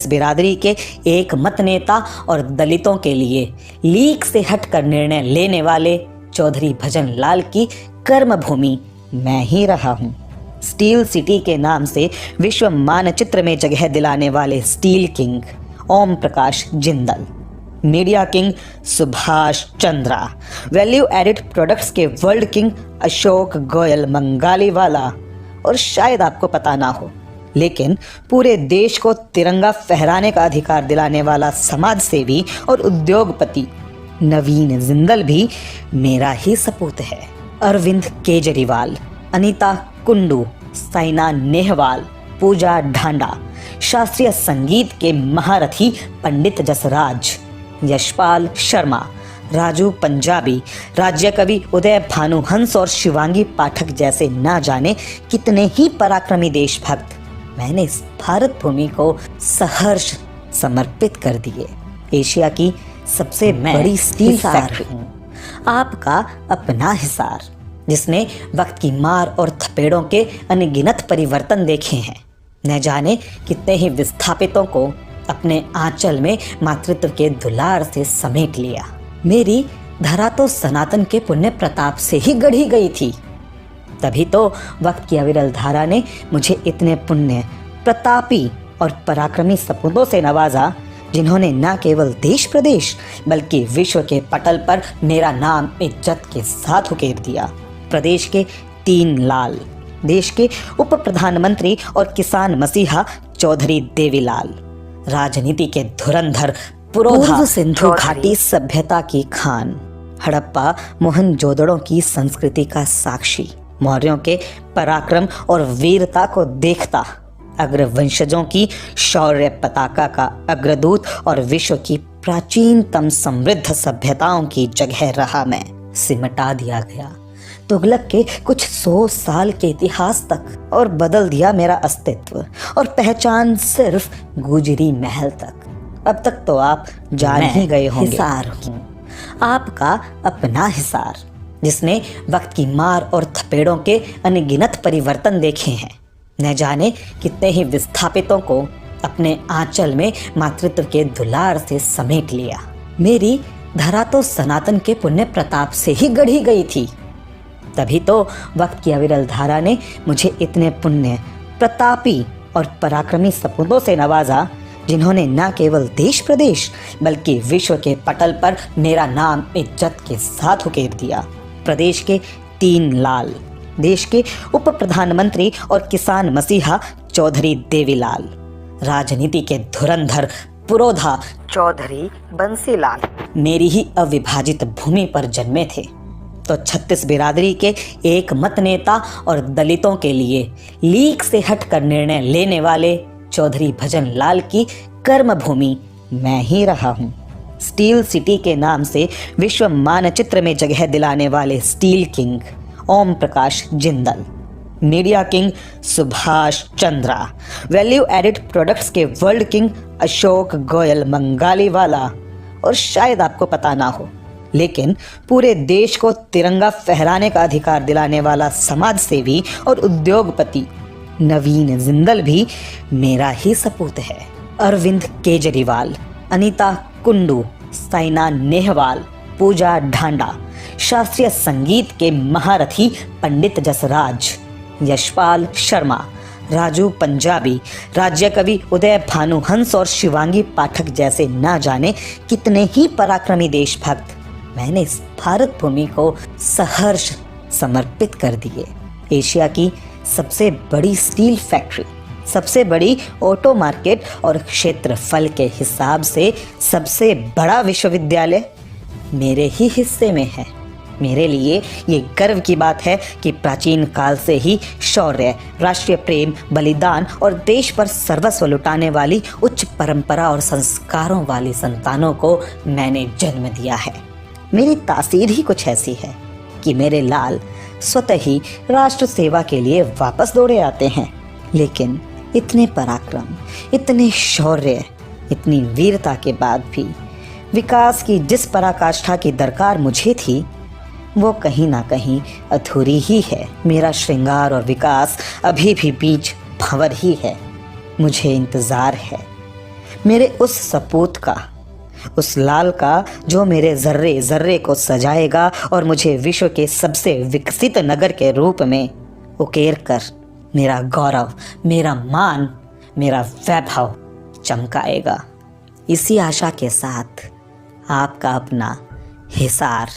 छत्तीस बिरादरी के एक मत नेता और दलितों के लिए लीक से हटकर निर्णय लेने वाले चौधरी भजन लाल की कर्मभूमि मैं ही रहा हूँ। स्टील सिटी के नाम से विश्व मानचित्र में जगह दिलाने वाले steel king Om Prakash Jindal, media king Subhash Chandra, value added products के वर्ल्ड किंग अशोक गोयल मंगालीवाला, और शायद आपको पता ना हो लेकिन पूरे देश को तिरंगा फहराने का अधिकार दिलाने वाला समाज सेवी और उद्योगपति नवीन जिंदल भी मेरा ही सपूत है। अरविंद केजरीवाल, अनीता कुंडू, साइना नेहवाल, पूजा ढांडा, शास्त्रीय संगीत के महारथी पंडित जसराज, यशपाल शर्मा, राजू पंजाबी, राज्य कवि उदय भानुहंस और शिवांगी पाठक जैसे ना जाने कितने ही पराक्रमी देशभक्त मैंने इस भारत भूमि को सहर्ष समर्पित कर दिए। एशिया की सबसे बड़ी स्टील फैक्ट्री हूँ, आपका अपना हिसार, जिसने वक्त की मार और थपेड़ों के अनगिनत परिवर्तन देखे हैं। न जाने कितने ही विस्थापितों को अपने आंचल में मातृत्व के दुलार से समेट लिया। मेरी धरा तो सनातन के पुण्य प्रताप से ही गढ़ी गई थी, तभी तो वक्त की अविरल धारा ने मुझे इतने पुण्य प्रतापी और पराक्रमी सपूतों से नवाजा, जिन्होंने न केवल देश प्रदेश बल्कि विश्व के पटल पर मेरा नाम इज्जत के साथ उकेर दिया। प्रदेश के 3 लाल, देश के उप प्रधानमंत्री और किसान मसीहा चौधरी देवीलाल, राजनीति के धुरंधर पुरोधा, सिंधु घाटी सभ्यता की खान, हड़प्पा मोहनजोदड़ो की संस्कृति का साक्षी, मौर्यों के पराक्रम और वीरता को देखता, अग्रवंशजों की शौर्य पताका का अग्रदूत और विश्व की प्राचीनतम समृद्ध सभ्यताओं की जगह रहा मैं। सिमटा दिया गया तुगलक के कुछ 100 साल के इतिहास तक और बदल दिया मेरा अस्तित्व और पहचान सिर्फ गुजरी महल तक। अब तक तो आप जान ही गए होंगे, हिसार हूँ, आपका अपना हिसार, जिसने वक्त की मार और थपेड़ों के अनगिनत परिवर्तन देखे हैं। न जाने कितने ही विस्थापितों को अपने आंचल में मातृत्व के दुलार से समेट लिया। मेरी धरा तो सनातन के पुण्य प्रताप से ही गढ़ी गई थी, तभी तो वक्त की अविरल धारा ने मुझे इतने पुण्य प्रतापी और पराक्रमी सपूतों से नवाजा, जिन्होंने न केवल देश प्रदेश बल्कि विश्व के पटल पर मेरा नाम इज्जत के साथ उकेर दिया। प्रदेश के 3 लाल, देश के उप प्रधानमंत्री और किसान मसीहा चौधरी देवीलाल, राजनीति के धुरंधर पुरोधा चौधरी बंसीलाल मेरी ही अविभाजित भूमि पर जन्मे थे, तो छत्तीस बिरादरी के एक मत नेता और दलितों के लिए लीक से हटकर निर्णय लेने वाले चौधरी भजन लाल की कर्मभूमि मैं ही रहा हूँ। स्टील सिटी के नाम से विश्व मानचित्र में जगह दिलाने वाले steel king Om Prakash Jindal, media king Subhash Chandra, value added products के वर्ल्ड किंग अशोक गोयल मंगालीवाला, और शायद आपको पता ना हो लेकिन पूरे देश को तिरंगा फहराने का अधिकार दिलाने वाला समाज सेवी और उद्योगपति नवीन जिंदल भी मेरा ही सपूत है। अरविंद केजरीवाल, अनीता कुंडू, साइना नेहवाल, पूजा ढांडा, शास्त्रीय संगीत के महारथी पंडित जसराज, यशपाल शर्मा, राजू पंजाबी, राज्य कवि उदय भानुहंस और शिवांगी पाठक जैसे ना जाने कितने ही पराक्रमी देशभक्त मैंने इस भारत भूमि को सहर्ष समर्पित कर दिए। एशिया की सबसे बड़ी स्टील फैक्ट्री, सबसे बड़ी ऑटो मार्केट और क्षेत्रफल के हिसाब से सबसे बड़ा विश्वविद्यालय मेरे ही हिस्से में है। मेरे लिए ये गर्व की बात है कि प्राचीन काल से ही शौर्य, राष्ट्रीय प्रेम, बलिदान और देश पर सर्वस्व लुटाने वाली उच्च परंपरा और संस्कारों वाली संतानों को मैंने जन्म दिया है। मेरी तासीर ही कुछ ऐसी है कि मेरे लाल स्वतः ही राष्ट्र सेवा के लिए वापस दौड़े आते हैं, लेकिन इतने पराक्रम, इतने शौर्य, इतनी वीरता के बाद भी विकास की जिस पराकाष्ठा की दरकार मुझे थी वो कहीं ना कहीं अधूरी ही है। मेरा श्रृंगार और विकास अभी भी बीच भंवर ही है। मुझे इंतज़ार है, मेरे उस सपूत का, उस लाल का जो मेरे जर्रे जर्रे को सजाएगा और मुझे विश्व के सबसे विकसित नगर के रूप में उकेर कर मेरा गौरव, मेरा मान, मेरा वैभव चमकाएगा। इसी आशा के साथ आपका अपना हिसार।